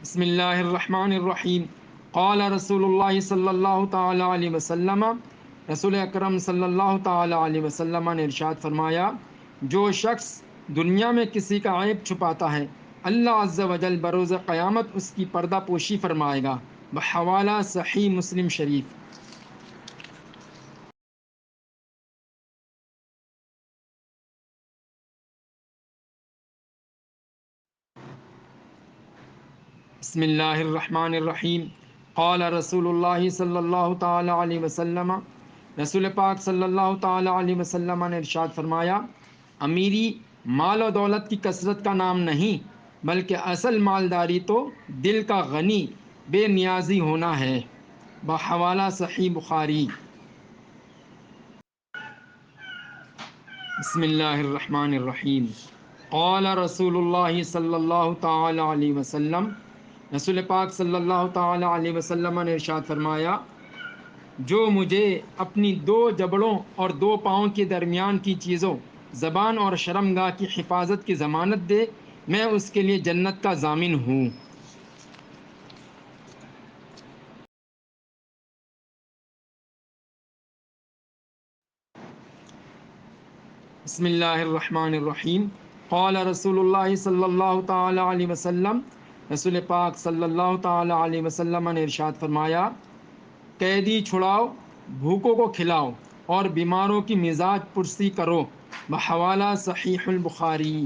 بسم اللہ الرحمن الرحیم قال رسول اللہ صلی اللہ تعالی علیہ وسلم، رسول اکرم صلی اللہ تعالی علیہ وسلم نے ارشاد فرمایا، جو شخص دنیا میں کسی کا عیب چھپاتا ہے اللہ عز و جل بروز قیامت اس کی پردہ پوشی فرمائے گا۔ بحوالہ صحیح مسلم شریف۔ بسم اللہ الرحمن الرحیم قال رسول اللہ صلی اللہ تعالی علیہ وسلم، رسول پاک صلی اللہ تعالی علیہ وسلم نے ارشاد فرمایا، امیری مال و دولت کی کثرت کا نام نہیں بلکہ اصل مالداری تو دل کا غنی بے نیازی ہونا ہے۔ بحوالہ صحیح بخاری۔ بسم اللہ الرحمن الرحیم قال رسول اللہ صلی اللہ تعالی علیہ وسلم، رسول پاک صلی اللہ تعالی علیہ وسلم نے ارشاد فرمایا، جو مجھے اپنی دو جبڑوں اور دو پاؤں کے درمیان کی چیزوں زبان اور شرمگاہ کی حفاظت کی ضمانت دے میں اس کے لیے جنت کا ضامن ہوں۔ بسم اللہ الرحمن الرحیم قال رسول اللہ صلی اللہ تعالی علیہ وسلم، رسول پاک صلی اللہ تعالی علیہ وسلم نے ارشاد فرمایا، قیدی چھڑاؤ، بھوکوں کو کھلاؤ اور بیماروں کی مزاج پرسی کرو۔ بحوالہ صحیح البخاری۔